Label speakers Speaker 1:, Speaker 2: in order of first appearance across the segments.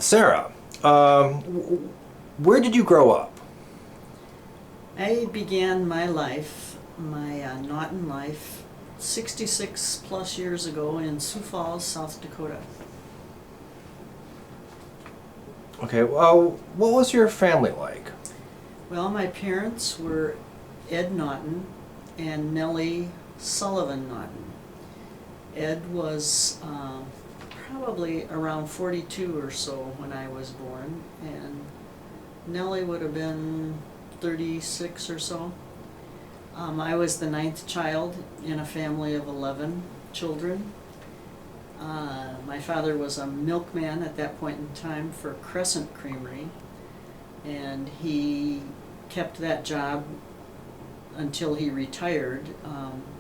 Speaker 1: Sarah, where did you grow up?
Speaker 2: I began my life, my Naughton life, 66 plus years ago in Sioux Falls, South Dakota.
Speaker 1: Okay, well, what was your family like?
Speaker 2: Well, my parents were Ed Naughton and Nellie Sullivan Naughton. Ed was probably around 42 or so when I was born, and Nellie would have been 36 or so. I was the ninth child in a family of 11 children. My father was a milkman at that point in time for Crescent Creamery, and he kept that job until he retired.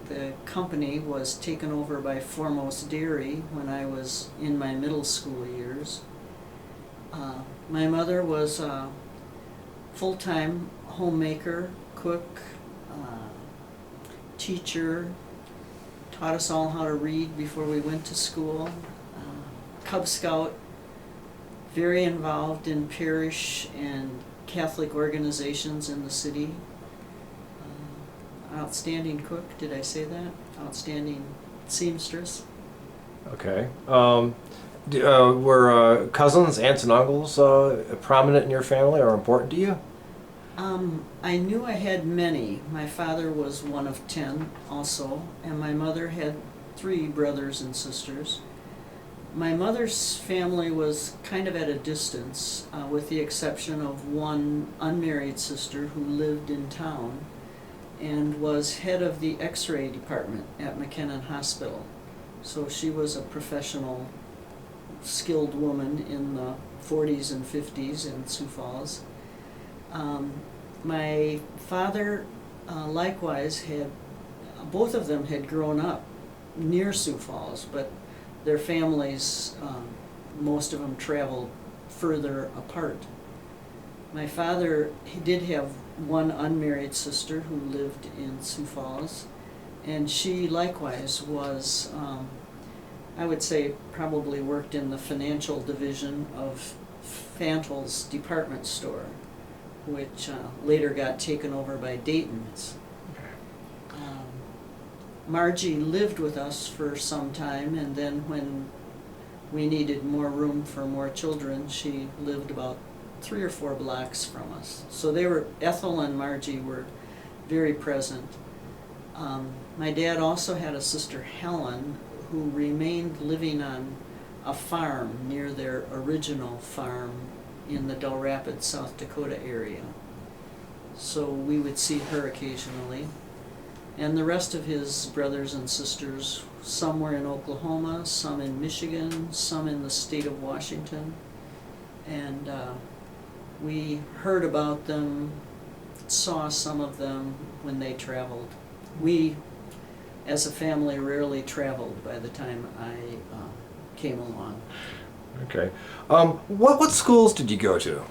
Speaker 2: The company was taken over by Foremost Dairy when I was in my middle school years. My mother was a full-time homemaker, cook, teacher, taught us all how to read before we went to school, Cub Scout, very involved in parish and Catholic organizations in the city. Outstanding cook, did I say that? Outstanding seamstress.
Speaker 1: Okay. Were cousins, aunts, and uncles prominent in your family or important to you?
Speaker 2: I knew I had many. My father was one of 10 also, and my mother had 3 brothers and sisters. My mother's family was kind of at a distance, with the exception of one unmarried sister who lived in town and was head of the X-ray department at McKinnon Hospital. So she was a professional, skilled woman in the 40s and 50s in Sioux Falls. My father likewise both of them had grown up near Sioux Falls, but their families, most of them traveled further apart. My father, he did have one unmarried sister who lived in Sioux Falls, and she likewise was, I would say, probably worked in the financial division of Fantel's department store, which later got taken over by Dayton's. Margie lived with us for some time, and then when we needed more room for more children, she lived about 3 or 4 blocks from us. So Ethel and Margie were very present. My dad also had a sister, Helen, who remained living on a farm near their original farm in the Del Rapids, South Dakota area. So we would see her occasionally. And the rest of his brothers and sisters, some were in Oklahoma, some in Michigan, some in the state of Washington. And we heard about them, saw some of them when they traveled. We, as a family, rarely traveled by the time I came along.
Speaker 1: Okay. What schools did you go to?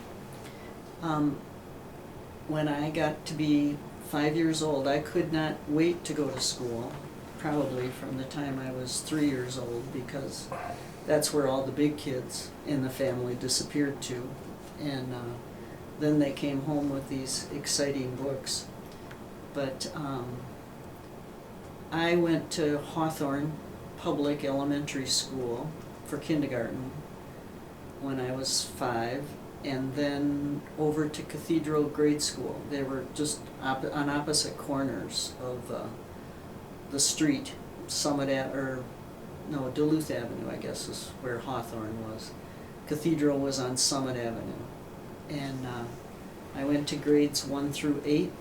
Speaker 2: When I got to be 5 years old, I could not wait to go to school, probably from the time I was 3 years old, because that's where all the big kids in the family disappeared to. And then they came home with these exciting books. But I went to Hawthorne Public Elementary School for kindergarten when I was 5, and then over to Cathedral Grade School. They were just on opposite corners of the street, Duluth Avenue, I guess, is where Hawthorne was. Cathedral was on Summit Avenue. And I went to grades 1 through 8,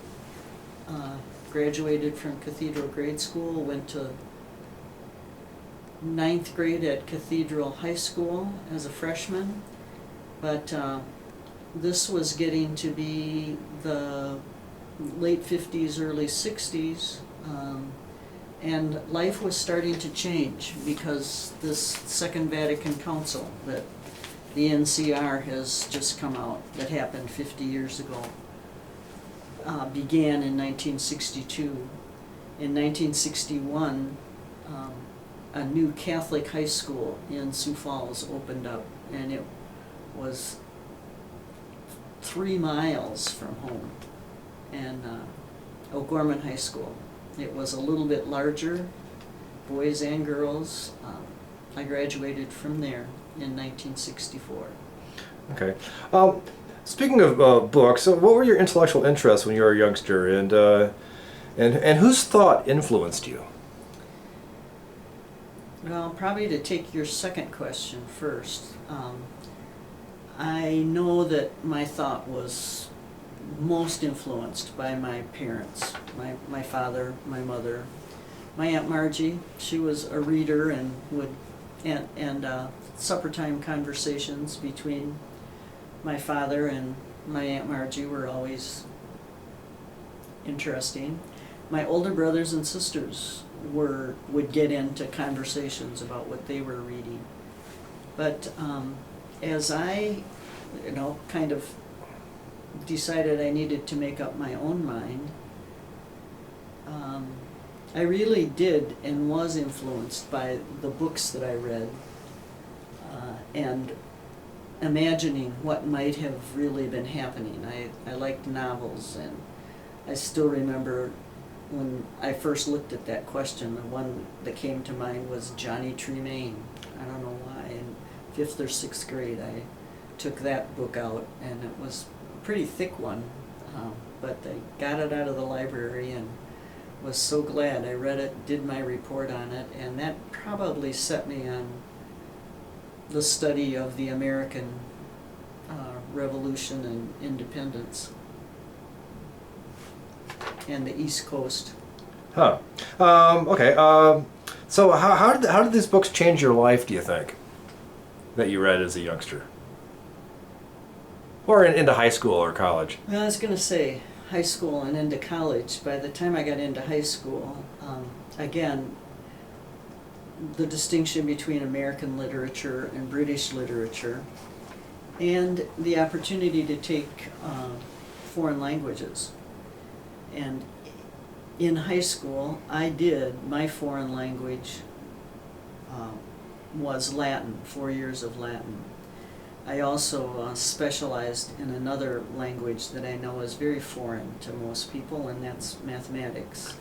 Speaker 2: graduated from Cathedral Grade School, went to 9th grade at Cathedral High School as a freshman, but this was getting to be the late 50s, early 60s, and life was starting to change because this Second Vatican Council that the NCR has just come out, that happened 50 years ago, began in 1962. In 1961, a new Catholic high school in Sioux Falls opened up, and it was 3 miles from home, and O'Gorman High School. It was a little bit larger, boys and girls. I graduated from there in 1964.
Speaker 1: Okay. Speaking of books, what were your intellectual interests when you were a youngster, and whose thought influenced you?
Speaker 2: Well, probably to take your second question first, I know that my thought was most influenced by my parents, my father, my mother. My Aunt Margie, she was a reader and supper time conversations between my father and my Aunt Margie were always interesting. My older brothers and sisters would get into conversations about what they were reading. But as I, kind of decided I needed to make up my own mind, I really did and was influenced by the books that I read, and imagining what might have really been happening. I liked novels, and I still remember when I first looked at that question, the one that came to mind was Johnny Tremaine. I don't know why. In 5th or 6th grade, I took that book out, and it was a pretty thick one, but I got it out of the library and was so glad. I read it, did my report on it, and that probably set me on the study of the American Revolution and independence and the East Coast.
Speaker 1: Huh. Okay. So how did these books change your life, do you think, that you read as a youngster? Or into high school or college?
Speaker 2: Well, I was going to say high school and into college. By the time I got into high school, again, the distinction between American literature and British literature, and the opportunity to take foreign languages. And in high school, my foreign language was Latin, 4 years of Latin. I also specialized in another language that I know is very foreign to most people, and that's mathematics.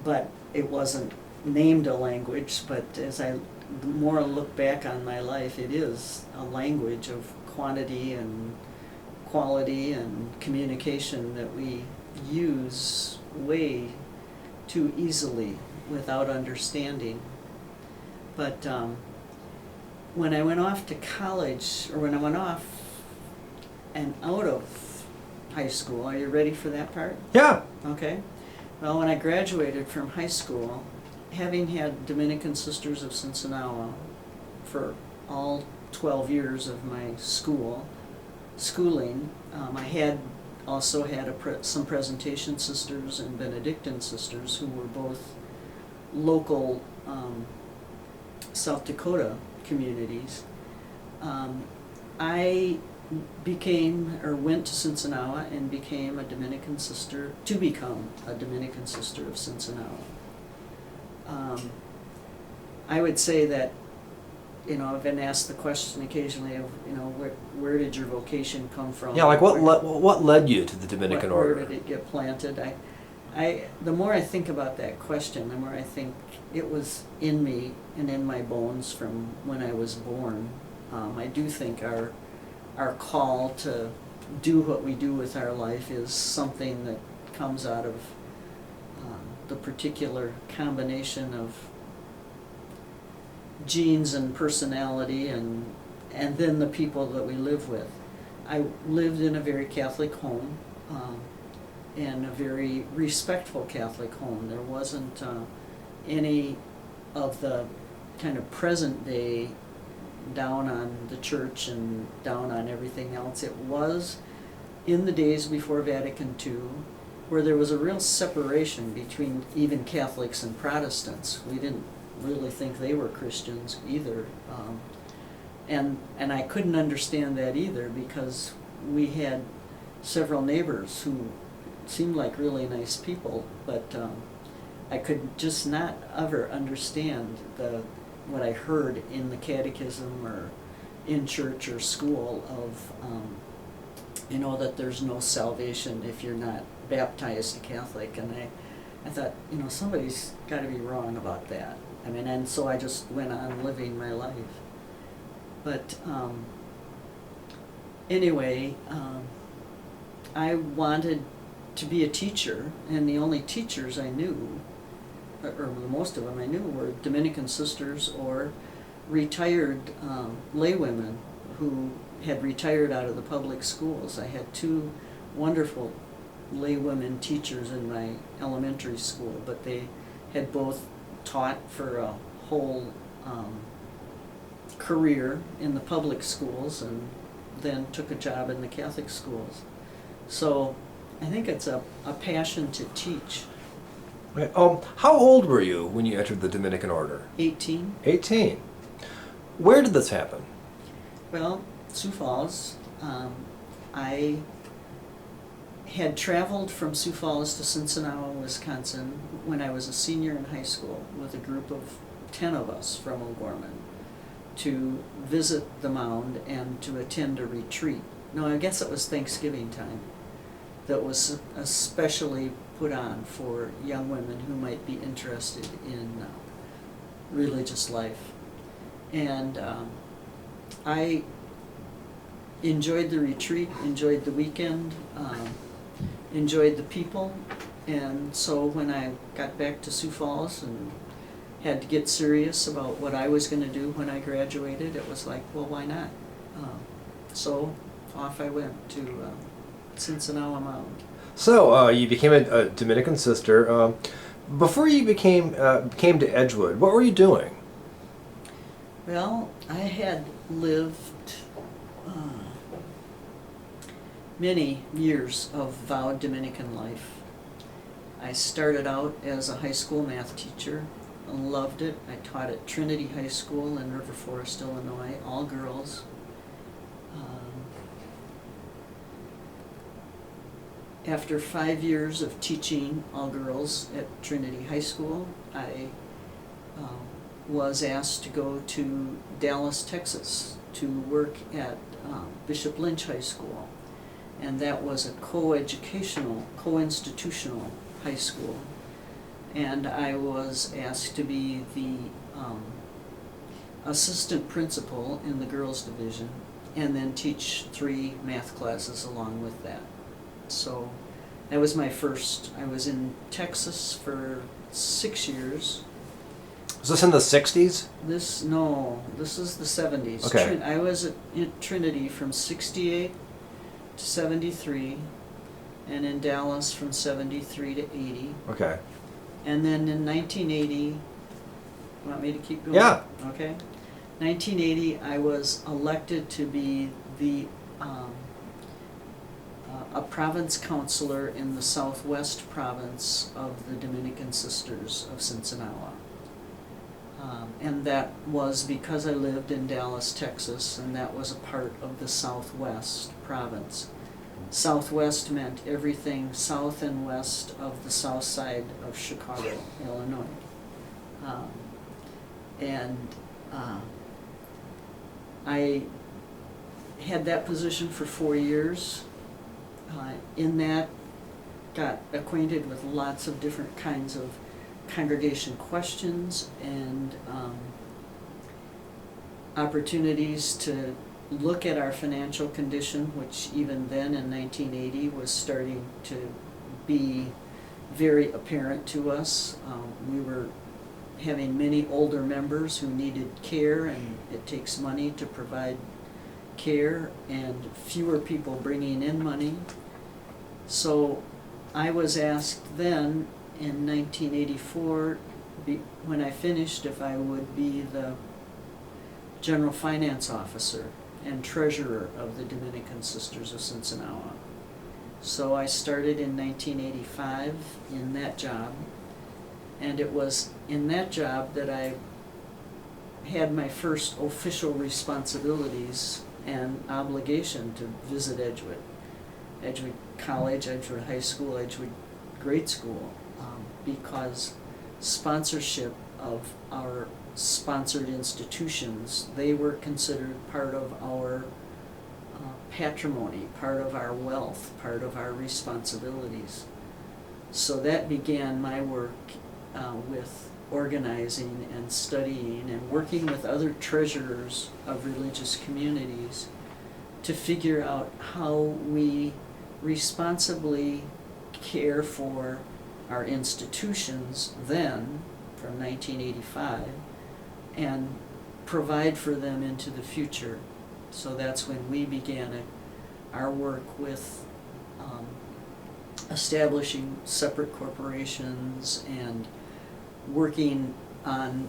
Speaker 2: But it wasn't named a language, but as I more look back on my life, it is a language of quantity and quality and communication that we use way too easily without understanding. But when I went off to college, or when I went off and out of high school, are you ready for that part?
Speaker 1: Yeah.
Speaker 2: Okay. Well, when I graduated from high school, having had Dominican Sisters of Cincinnati for all 12 years of my schooling, I had also had some Presentation Sisters and Benedictine Sisters who were both local South Dakota communities. I went to Cincinnati and became a Dominican sister, to become a Dominican Sister of Cincinnati. I would say that, I've been asked the question occasionally of, where did your vocation come from?
Speaker 1: Yeah, like what led you to the Dominican order?
Speaker 2: Where did it get planted? The more I think about that question, the more I think it was in me and in my bones from when I was born. I do think our call to do what we do with our life is something that comes out of the particular combination of genes and personality and then the people that we live with. I lived in a very Catholic home, and a very respectful Catholic home. There wasn't any of the kind of present day down on the church and down on everything else. It was in the days before Vatican II, where there was a real separation between even Catholics and Protestants. We didn't really think they were Christians either. And I couldn't understand that either, because we had several neighbors who seemed like really nice people, but I could just not ever understand what I heard in the catechism or in church or school of, that there's no salvation if you're not baptized a Catholic. And I thought, somebody's got to be wrong about that. And so I just went on living my life. But anyway, I wanted to be a teacher, and the only teachers I knew, or most of them I knew, were Dominican sisters or retired laywomen who had retired out of the public schools. I had two wonderful laywomen teachers in my elementary school, but they had both taught for a whole career in the public schools and then took a job in the Catholic schools. So I think it's a passion to teach.
Speaker 1: Right. How old were you when you entered the Dominican order?
Speaker 2: 18.
Speaker 1: 18. Where did this happen?
Speaker 2: Well, Sioux Falls. I had traveled from Sioux Falls to Cincinnati, Wisconsin when I was a senior in high school with a group of 10 of us from O'Gorman to visit the mound and to attend a retreat. No, I guess it was Thanksgiving time that was especially put on for young women who might be interested in religious life. And I enjoyed the retreat, enjoyed the weekend, enjoyed the people, and so when I got back to Sioux Falls and had to get serious about what I was going to do when I graduated, it was like, well, why not? So off I went to Cincinnati Mound.
Speaker 1: So you became a Dominican sister. Before you came to Edgewood, what were you doing?
Speaker 2: Well, I had lived many years of vowed Dominican life. I started out as a high school math teacher. I loved it. I taught at Trinity High School in River Forest, Illinois, all girls. After 5 years of teaching all girls at Trinity High School, I was asked to go to Dallas, Texas to work at Bishop Lynch High School. And that was a co-educational, co-institutional high school. And I was asked to be the assistant principal in the girls division and then teach 3 math classes along with that. So that was my first. I was in Texas for 6 years.
Speaker 1: Was this in the 60s?
Speaker 2: This is the 70s.
Speaker 1: Okay.
Speaker 2: I was at Trinity from 68 to 73, and in Dallas from 73 to 80.
Speaker 1: Okay.
Speaker 2: And then in 1980, want me to keep going?
Speaker 1: Yeah.
Speaker 2: Okay. 1980, I was elected to be the a province counselor in the Southwest province of the Dominican Sisters of Cincinnati. And that was because I lived in Dallas, Texas, and that was a part of the Southwest province. Southwest meant everything south and west of the south side of Chicago, Illinois. I had that position for 4 years. In that, got acquainted with lots of different kinds of congregation questions and opportunities to look at our financial condition, which even then in 1980 was starting to be very apparent to us. We were having many older members who needed care, and it takes money to provide care, and fewer people bringing in money. So I was asked then in 1984, when I finished, if I would be the general finance officer and treasurer of the Dominican Sisters of Cincinnati. So I started in 1985 in that job, and it was in that job that I had my first official responsibilities and obligation to visit Edgewood. Edgewood College, Edgewood High School, Edgewood Grade School, because sponsorship of our sponsored institutions. They were considered part of our patrimony, part of our wealth, part of our responsibilities. So that began my work with organizing and studying and working with other treasurers of religious communities to figure out how we responsibly care for our institutions then, from 1985, and provide for them into the future. So that's when we began our work with establishing separate corporations and working on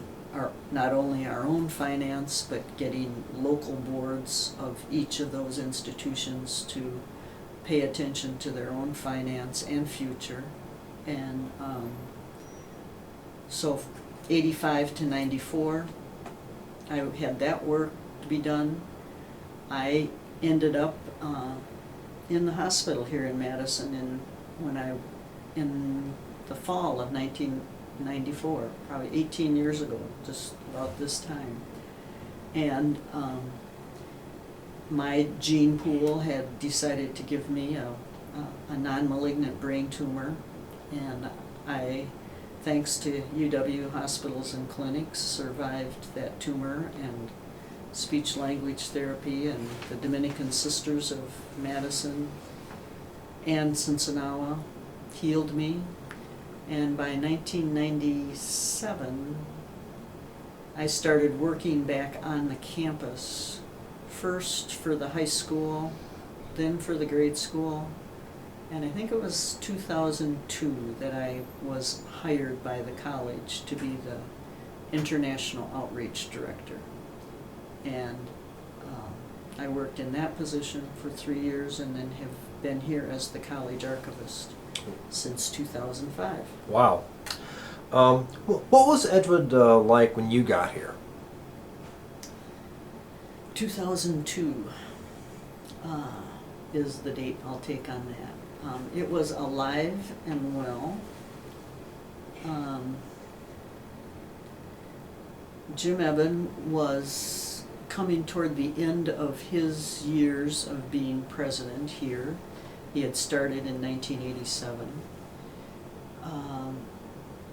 Speaker 2: not only our own finance, but getting local boards of each of those institutions to pay attention to their own finance and future. And so 85 to 94, I had that work to be done. I ended up in the hospital here in Madison in the fall of 1994, probably 18 years ago, just about this time. And my gene pool had decided to give me a non-malignant brain tumor, and I, thanks to UW hospitals and clinics, survived that tumor, and speech-language therapy and the Dominican Sisters of Madison and Cincinnati healed me. And by 1997, I started working back on the campus, first for the high school, then for the grade school, and I think it was 2002 that I was hired by the college to be the International Outreach Director. And I worked in that position for 3 years and then have been here as the college archivist since 2005.
Speaker 1: Wow. What was Edgewood like when you got here?
Speaker 2: 2002 is the date I'll take on that. It was alive and well. Jim Eben was coming toward the end of his years of being president here. He had started in 1987.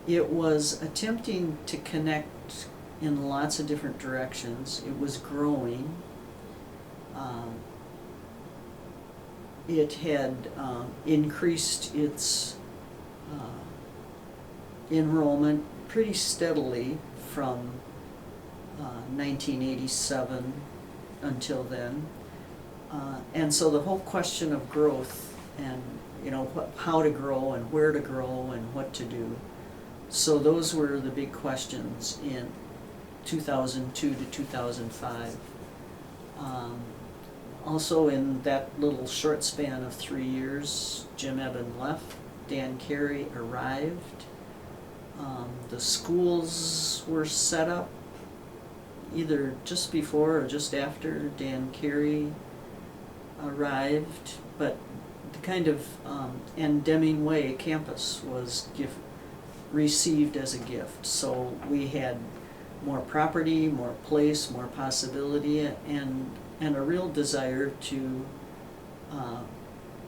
Speaker 2: It was attempting to connect in lots of different directions. It was growing. It had increased its enrollment pretty steadily from 1987 until then. And so the whole question of growth and how to grow and where to grow and what to do. So those were the big questions in 2002 to 2005. Also in that little short span of 3 years, Jim Eben left, Dan Carey arrived. The schools were set up either just before or just after Dan Carey arrived, but the kind of and Deming Way campus was received as a gift. So we had more property, more place, more possibility, and a real desire to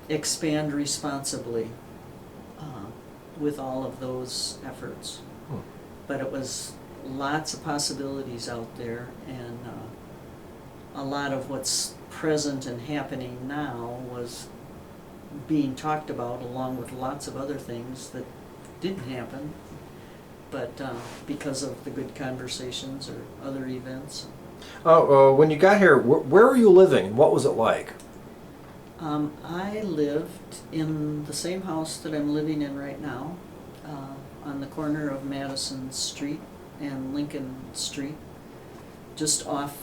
Speaker 2: expand responsibly with all of those efforts. But it was lots of possibilities out there, and a lot of what's present and happening now was being talked about along with lots of other things that didn't happen, but because of the good conversations or other events.
Speaker 1: When you got here, where were you living? What was it like?
Speaker 2: I lived in the same house that I'm living in right now, on the corner of Madison Street and Lincoln Street, just off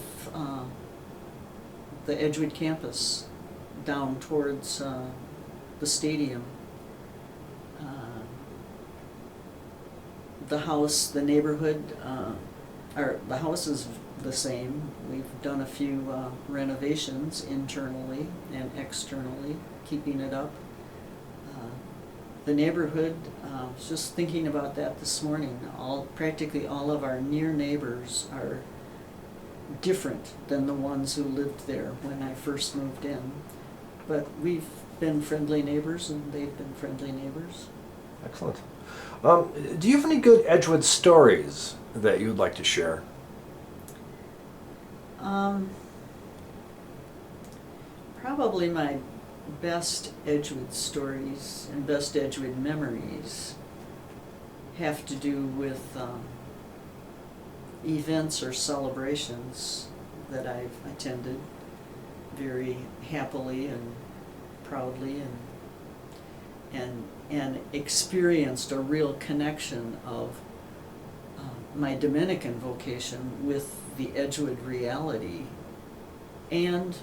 Speaker 2: the Edgewood campus, down towards the stadium. The house, the neighborhood, the house is the same. We've done a few renovations internally and externally, keeping it up. the neighborhood, was just thinking about that this morning. Practically all of our near neighbors are different than the ones who lived there when I first moved in. But we've been friendly neighbors, and they've been friendly neighbors.
Speaker 1: Excellent. Do you have any good Edgewood stories that you'd like to share?
Speaker 2: Probably my best Edgewood stories and best Edgewood memories have to do with events or celebrations that I've attended very happily and proudly, and experienced a real connection of my Dominican vocation with the Edgewood reality and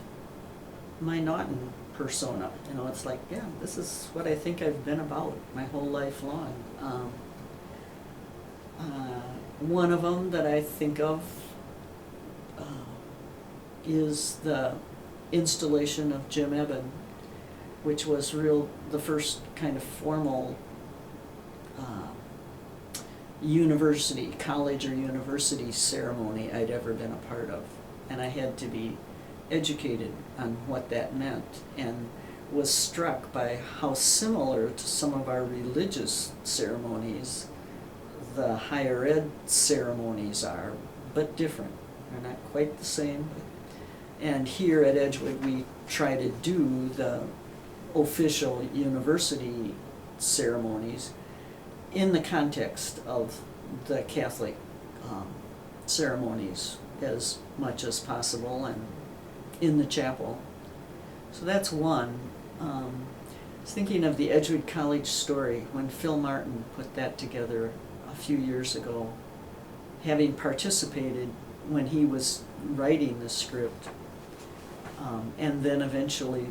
Speaker 2: my Naughton persona. You know, it's like, yeah, this is what I think I've been about my whole life long. One of them that I think of is the installation of Jim Eben, which was the first kind of formal college or university ceremony I'd ever been a part of. And I had to be educated on what that meant, and was struck by how similar to some of our religious ceremonies the higher ed ceremonies are, but different. They're not quite the same. And here at Edgewood we try to do the official university ceremonies in the context of the Catholic ceremonies as much as possible, and in the chapel. So that's one. I was thinking of the Edgewood College story when Phil Martin put that together a few years ago, having participated when he was writing the script, and then eventually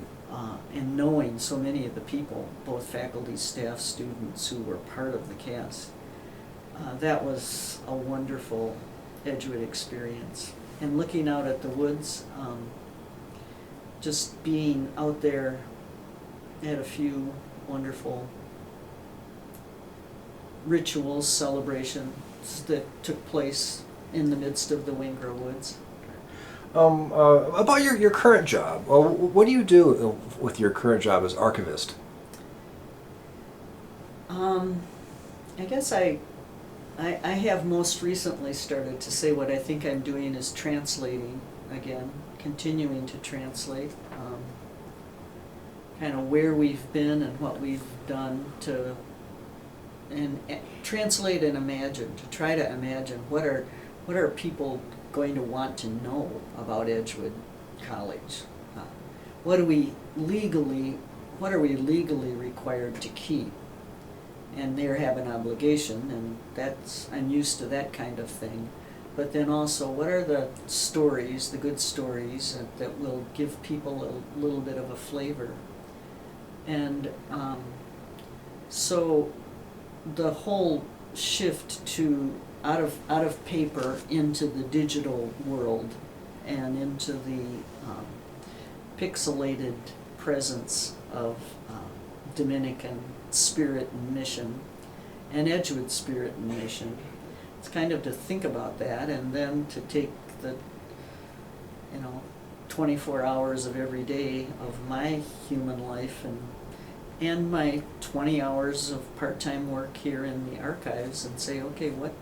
Speaker 2: and knowing so many of the people, both faculty, staff, students who were part of the cast. That was a wonderful Edgewood experience. And looking out at the woods, just being out there at a few wonderful rituals, celebrations that took place in the midst of the Wingrove Woods.
Speaker 1: About your current job, what do you do with your current job as archivist?
Speaker 2: I guess I have most recently started to say what I think I'm doing is translating again, continuing to translate, kind of where we've been and what we've done and translate and imagine, to try to imagine what are people going to want to know about Edgewood College. What are we legally required to keep? And they have an obligation, and I'm used to that kind of thing. But then also, what are the stories, the good stories, that will give people a little bit of a flavor? And so the whole shift to out of paper into the digital world and into the pixelated presence of Dominican spirit and mission and Edgewood spirit and mission. It's kind of to think about that, and then to take the 24 hours of every day of my human life and my 20 hours of part-time work here in the archives and say, okay, what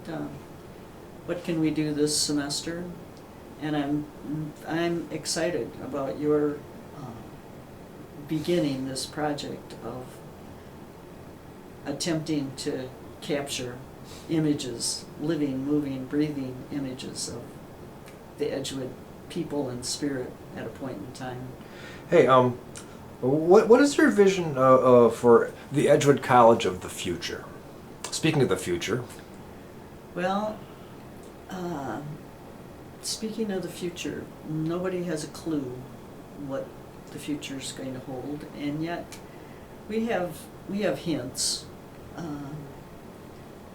Speaker 2: can we do this semester? And I'm excited about your beginning this project of attempting to capture images, living, moving, breathing images of the Edgewood people and spirit at a point in time.
Speaker 1: Hey, what is your vision for the Edgewood College of the future? Speaking of the future.
Speaker 2: Well, speaking of the future, nobody has a clue what the future is going to hold, and yet we have hints.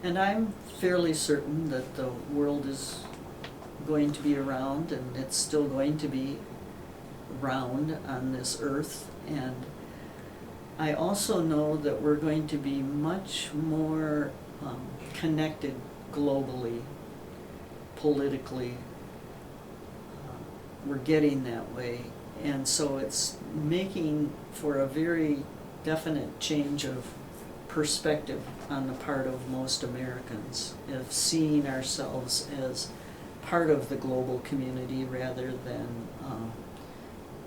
Speaker 2: And I'm fairly certain that the world is going to be around, and it's still going to be round on this earth, and I also know that we're going to be much more connected globally, politically. We're getting that way. And so it's making for a very definite change of perspective on the part of most Americans, of seeing ourselves as part of the global community rather than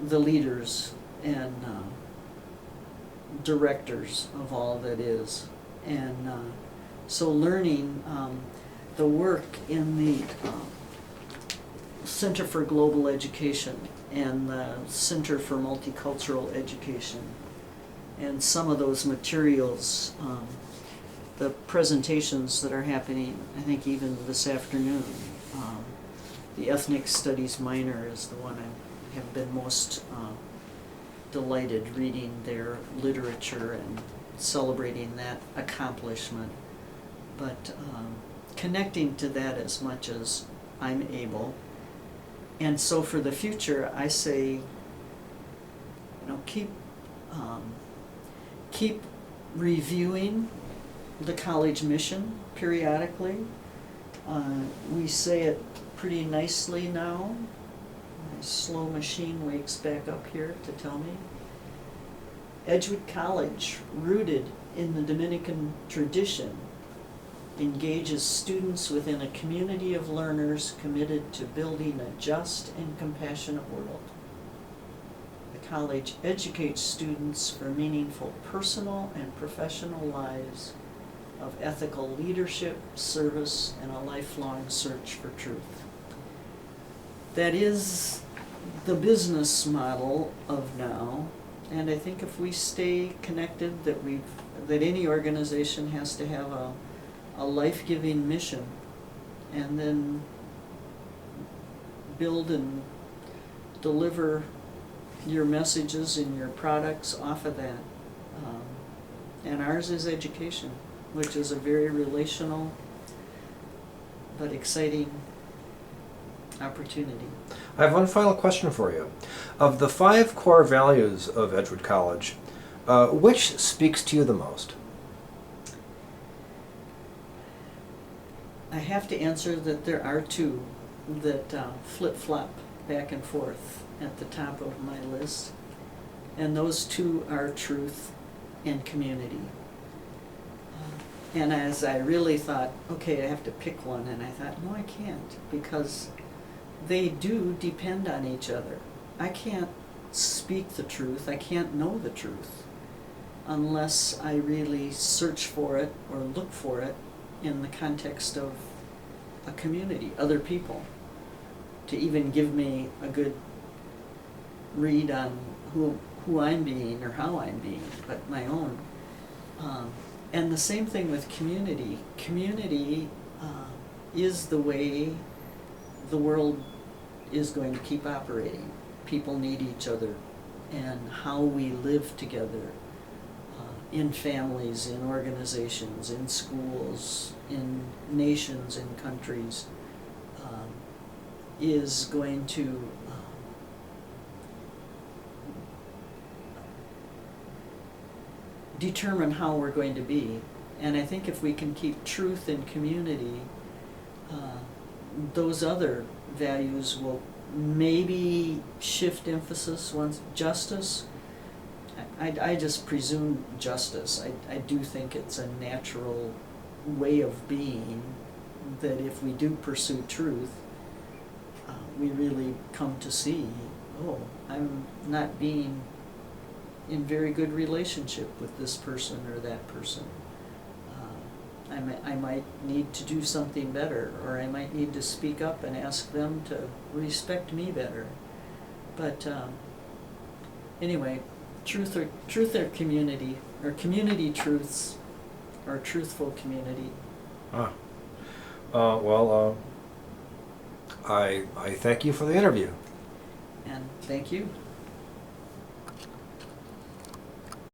Speaker 2: the leaders and directors of all that is. And so learning the work in the Center for Global Education and the Center for Multicultural Education, and some of those materials, the presentations that are happening, I think even this afternoon. The Ethnic Studies minor is the one I have been most delighted reading their literature and celebrating that accomplishment. But connecting to that as much as I'm able. And so for the future, I say, keep reviewing the college mission periodically. We say it pretty nicely now. My slow machine wakes back up here to tell me. Edgewood College, rooted in the Dominican tradition, engages students within a community of learners committed to building a just and compassionate world. The college educates students for meaningful personal and professional lives of ethical leadership, service, and a lifelong search for truth. That is the business model of now, and I think if we stay connected, that any organization has to have a life-giving mission, and then build and deliver your messages and your products off of that. And ours is education, which is a very relational but exciting opportunity.
Speaker 1: I have one final question for you. Of the 5 core values of Edgewood College, which speaks to you the most?
Speaker 2: I have to answer that there are 2 that flip-flop back and forth at the top of my list, and those 2 are truth and community. And as I really thought, okay, I have to pick one, and I thought, no, I can't, because they do depend on each other. I can't speak the truth, I can't know the truth, unless I really search for it or look for it in the context of a community, other people, to even give me a good read on who I'm being or how I'm being, but my own. And the same thing with community. Community is the way the world is going to keep operating. People need each other, and how we live together in families, in organizations, in schools, in nations, in countries, is going to determine how we're going to be. And I think if we can keep truth and community, those other values will maybe shift emphasis. Once justice, I just presume justice. I do think it's a natural way of being, that if we do pursue truth, we really come to see, oh, I'm not being in very good relationship with this person or that person. I might need to do something better, or I might need to speak up and ask them to respect me better. But anyway, truth or community, or community truths, or truthful community.
Speaker 1: I thank you for the interview.
Speaker 2: And thank you.